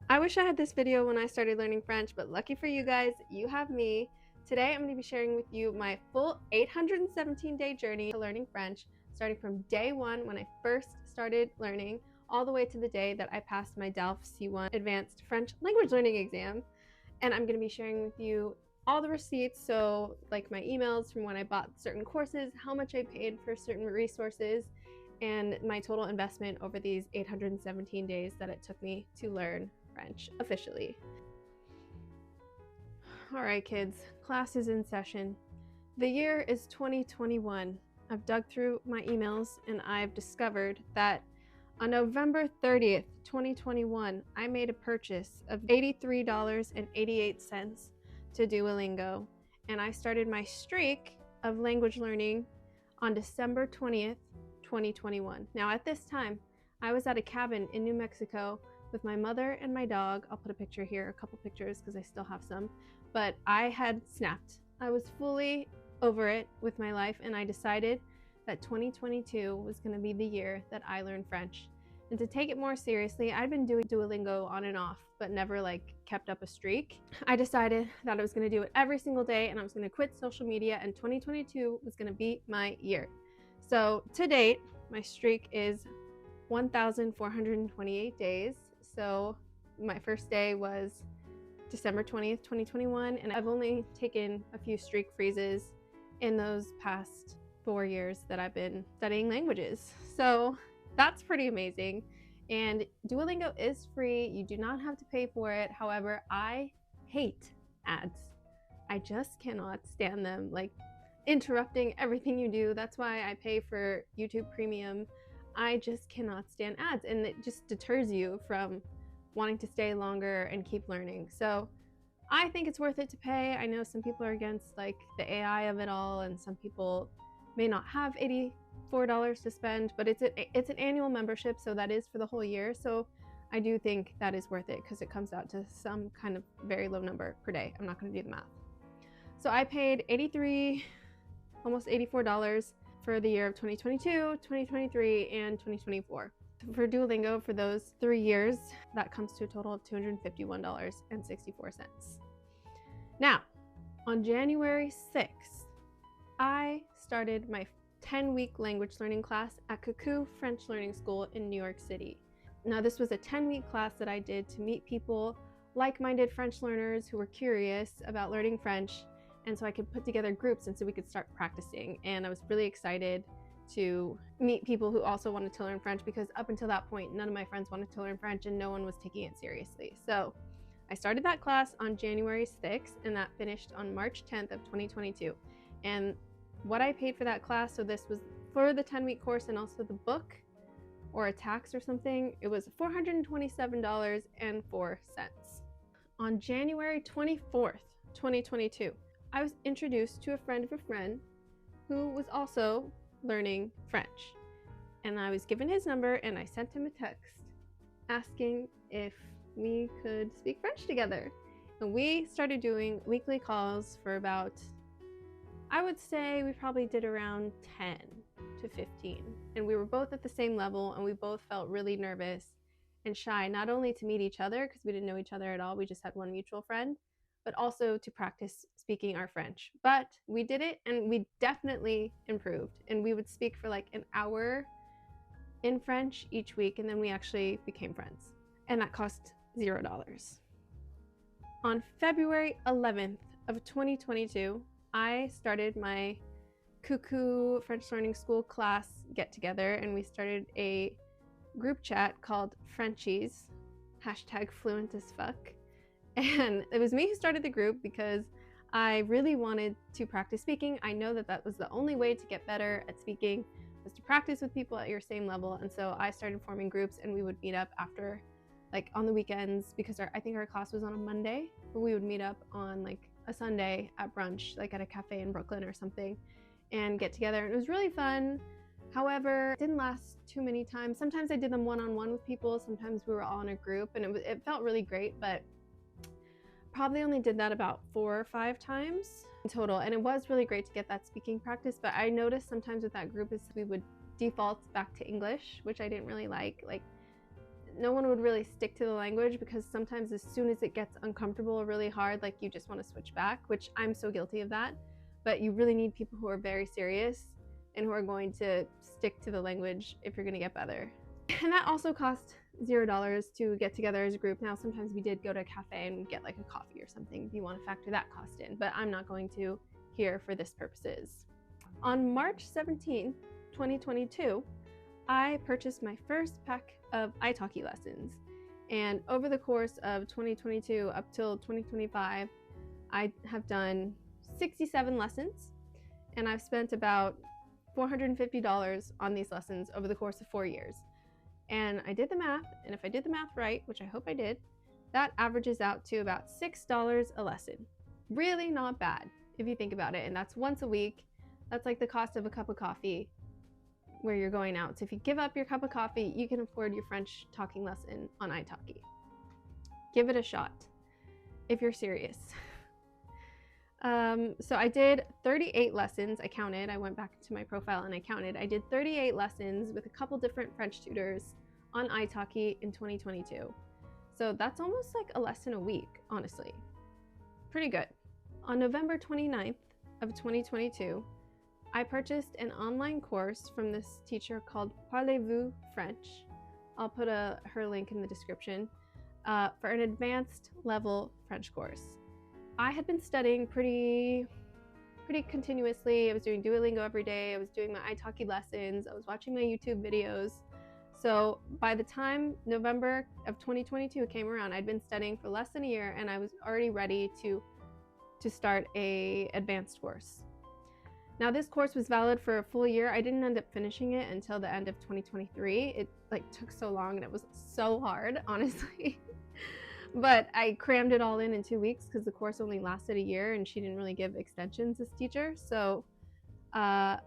I wish I had this video when I started learning French, but lucky for you guys, you have me. Today I'm going to be sharing with you my full 817-day journey to learning French, starting from day one when I first started learning, all the way to the day that I passed my DALF C1 Advanced French Language Learning exam. And I'm going to be sharing with you all the receipts, so like my emails from when I bought certain courses, how much I paid for certain resources, and my total investment over these 817 days that it took me to learn French officially. All right, kids, class is in session. The year is 2021. I've dug through my emails and I've discovered that on November 30th, 2021, I made a purchase of $83.88 to Duolingo, and I started my streak of language learning on December 20th, 2021. Now, at this time, I was at a cabin in New Mexico with my mother and my dog. I'll put a picture here, a couple pictures because I still have some, but I had snapped. I was fully over it with my life, and I decided that 2022 was going to be the year that I learned French. And to take it more seriously, I'd been doing Duolingo on and off, but never kept up a streak. I decided that I was going to do it every single day, and I was going to quit social media, and 2022 was going to be my year. So to date, my streak is 1,428 days. So my first day was December 20th, 2021, and I've only taken a few streak freezes in those past 4 years that I've been studying languages. So that's pretty amazing. And Duolingo is free. You do not have to pay for it. However, I hate ads. I just cannot stand them, interrupting everything you do. That's why I pay for YouTube Premium. I just cannot stand ads, and it just deters you from wanting to stay longer and keep learning. So I think it's worth it to pay. I know some people are against the AI of it all, and some people may not have $84 to spend, but it's an annual membership, so that is for the whole year. So I do think that is worth it because it comes out to some kind of very low number per day. I'm not going to do the math. So I paid almost $84 for the year of 2022, 2023, and 2024. For Duolingo, for those 3 years, that comes to a total of $251.64. Now, on January 6th, I started my 10-week language learning class at Coucou French Learning School in New York City. Now, this was a 10-week class that I did to meet people, like-minded French learners who were curious about learning French, and so I could put together groups and so we could start practicing. And I was really excited to meet people who also wanted to learn French, because up until that point, none of my friends wanted to learn French and no one was taking it seriously. So I started that class on January 6th, and that finished on March 10th of 2022. And what I paid for that class, so this was for the 10-week course and also the book or a tax or something, it was $427.04. On January 24th, 2022, I was introduced to a friend of a friend who was also learning French. And I was given his number and I sent him a text asking if we could speak French together. And we started doing weekly calls for about, I would say we probably did around 10 to 15. And we were both at the same level, and we both felt really nervous and shy, not only to meet each other because we didn't know each other at all, we just had one mutual friend, but also to practice speaking our French. But we did it, and we definitely improved. And we would speak for an hour in French each week, and then we actually became friends. And that cost $0. On February 11th of 2022, I started my Coucou French Learning School class get-together, and we started a group chat called Frenchies, #fluent as fuck. And it was me who started the group because I really wanted to practice speaking. I know that that was the only way to get better at speaking, was to practice with people at your same level. And so I started forming groups, and we would meet up after, on the weekends, because I think our class was on a Monday, but we would meet up on a Sunday at brunch, at a cafe in Brooklyn or something, and get together. And it was really fun. However, it didn't last too many times. Sometimes I did them one-on-one with people. Sometimes we were all in a group, and it felt really great, but probably only did that about 4 or 5 times in total. And it was really great to get that speaking practice, but I noticed sometimes with that group is we would default back to English, which I didn't really like. no one would really stick to the language, because sometimes as soon as it gets uncomfortable or really hard, like you just want to switch back, which I'm so guilty of that. But you really need people who are very serious and who are going to stick to the language if you're going to get better. And that also cost $0 to get together as a group. Now, sometimes we did go to a cafe and get like a coffee or something if you want to factor that cost in, but I'm not going to here for this purposes. On March 17, 2022, I purchased my first pack of italki lessons. And over the course of 2022 up till 2025, I have done 67 lessons, and I've spent about $450 on these lessons over the course of 4 years. And I did the math, and if I did the math right, which I hope I did, that averages out to about $6 a lesson. Really not bad if you think about it, and that's once a week. That's like the cost of a cup of coffee where you're going out. So if you give up your cup of coffee, you can afford your French talking lesson on italki. Give it a shot if you're serious. So I did 38 lessons. I counted. I went back to my profile and I counted. I did 38 lessons with a couple different French tutors on italki in 2022. So that's almost like a lesson a week, honestly. Pretty good. On November 29th of 2022, I purchased an online course from this teacher called Coucou French. I'll put her link in the description for an advanced level French course. I had been studying pretty continuously. I was doing Duolingo every day. I was doing my italki lessons. I was watching my YouTube videos. So by the time November of 2022 came around, I'd been studying for less than a year, and I was already ready to start a advanced course. Now, this course was valid for a full year. I didn't end up finishing it until the end of 2023. It took so long and it was so hard, honestly. But I crammed it all in 2 weeks because the course only lasted a year and she didn't really give extensions, this teacher. So I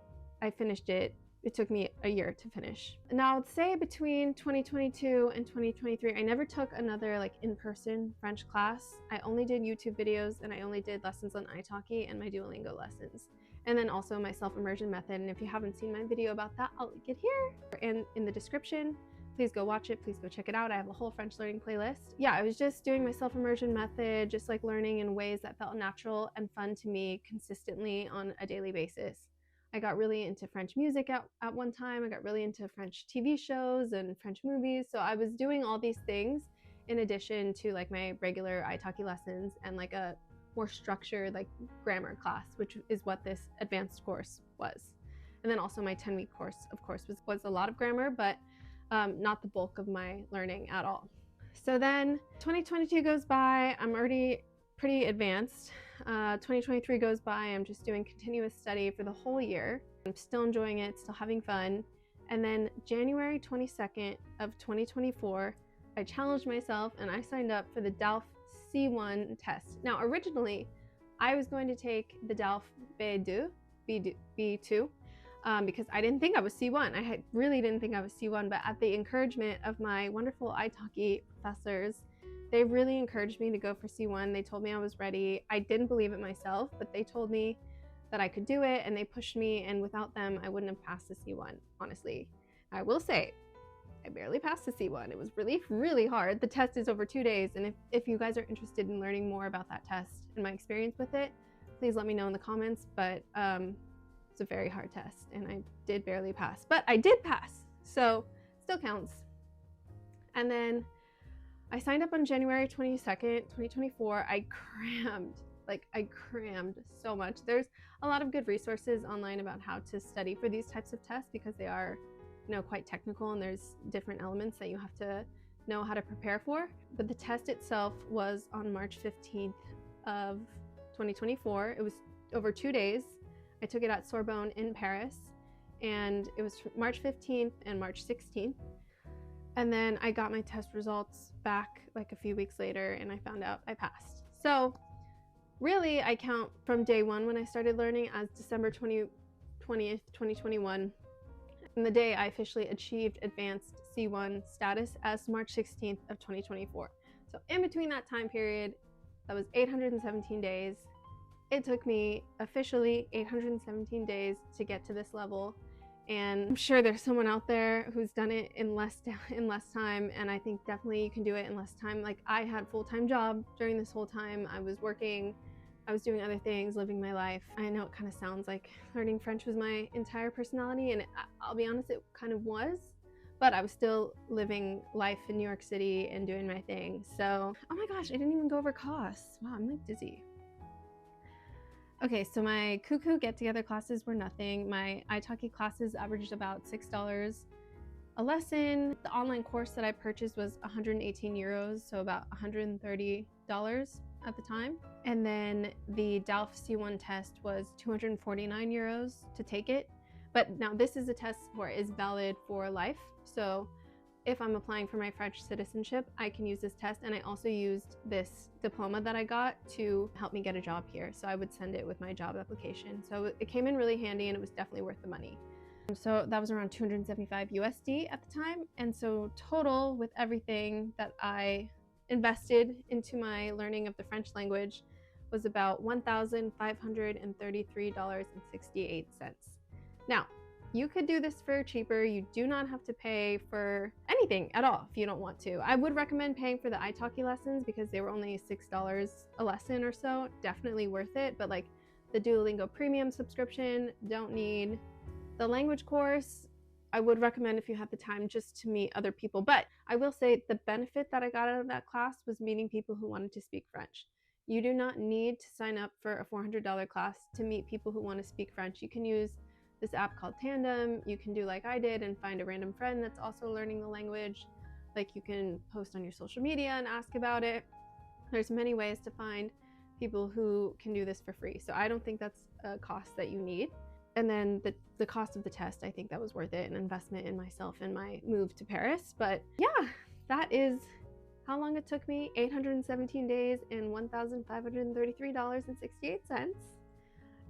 finished it. It took me a year to finish. Now, I'd say between 2022 and 2023, I never took another in-person French class. I only did YouTube videos, and I only did lessons on italki and my Duolingo lessons. And then also my self-immersion method. And if you haven't seen my video about that, I'll link it here and in the description. Please go watch it. Please go check it out. I have a whole French learning playlist. Yeah, I was just doing my self-immersion method, just learning in ways that felt natural and fun to me consistently on a daily basis. I got really into French music at one time. I got really into French TV shows and French movies. So I was doing all these things in addition to my regular italki lessons and a more structured grammar class, which is what this advanced course was. And then also my 10-week course, of course, was a lot of grammar, but not the bulk of my learning at all. So then 2022 goes by. I'm already pretty advanced. 2023 goes by. I'm just doing continuous study for the whole year. I'm still enjoying it, still having fun. And then January 22nd of 2024, I challenged myself and I signed up for the DALF C1 test. Now, originally, I was going to take the DALF B2 because I didn't think I was C1. I really didn't think I was C1, but at the encouragement of my wonderful italki professors, they really encouraged me to go for C1. They told me I was ready. I didn't believe it myself, but they told me that I could do it, and they pushed me, and without them, I wouldn't have passed the C1, honestly. I will say, I barely passed the C1. It was really, really hard. The test is over 2 days, and if you guys are interested in learning more about that test and my experience with it, please let me know in the comments, but it's a very hard test, and I did barely pass. But I did pass, so still counts. And then I signed up on January 22nd, 2024. I crammed so much. There's a lot of good resources online about how to study for these types of tests because they are, quite technical, and there's different elements that you have to know how to prepare for. But the test itself was on March 15th of 2024. It was over 2 days. I took it at Sorbonne in Paris, and it was March 15th and March 16th. And then I got my test results back a few weeks later, and I found out I passed. So really, I count from day one when I started learning as December 20th, 2021. And the day I officially achieved advanced C1 status as March 16th of 2024. So in between that time period, that was 817 days. It took me officially 817 days to get to this level. and I'm sure there's someone out there who's done it in less time, and I think definitely you can do it in less time. Like, I had a full-time job during this whole time. I was working, I was doing other things, living my life. I know it kind of sounds like learning French was my entire personality, and I'll be honest, it kind of was, but I was still living life in New York City and doing my thing. So, oh my gosh, I didn't even go over costs. Wow, I'm like dizzy. Okay, so my Coucou get-together classes were nothing. My italki classes averaged about $6 a lesson. The online course that I purchased was 118 euros, so about $130 at the time. And then the DALF C1 test was 249 euros to take it. But now this is a test where it is valid for life. So if I'm applying for my French citizenship, I can use this test, and I also used this diploma that I got to help me get a job here. So I would send it with my job application. So it came in really handy, and it was definitely worth the money. So that was around 275 USD at the time. And so total with everything that I invested into my learning of the French language was about $1,533.68. Now, you could do this for cheaper. You do not have to pay for anything at all if you don't want to. I would recommend paying for the italki lessons because they were only $6 a lesson or so. Definitely worth it. But like the Duolingo premium subscription, don't need. The language course, I would recommend if you have the time just to meet other people. But I will say the benefit that I got out of that class was meeting people who wanted to speak French. You do not need to sign up for a $400 class to meet people who want to speak French. You can use this app called Tandem. You can do like I did and find a random friend that's also learning the language. Like, you can post on your social media and ask about it. There's many ways to find people who can do this for free. So I don't think that's a cost that you need. And then the cost of the test, I think that was worth it, an investment in myself and my move to Paris. But yeah, that is how long it took me, 817 days and $1,533.68.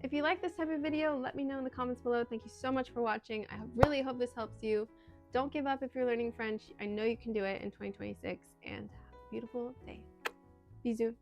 If you like this type of video, let me know in the comments below. Thank you so much for watching. I really hope this helps you. Don't give up if you're learning French. I know you can do it in 2026, and have a beautiful day. Bisous.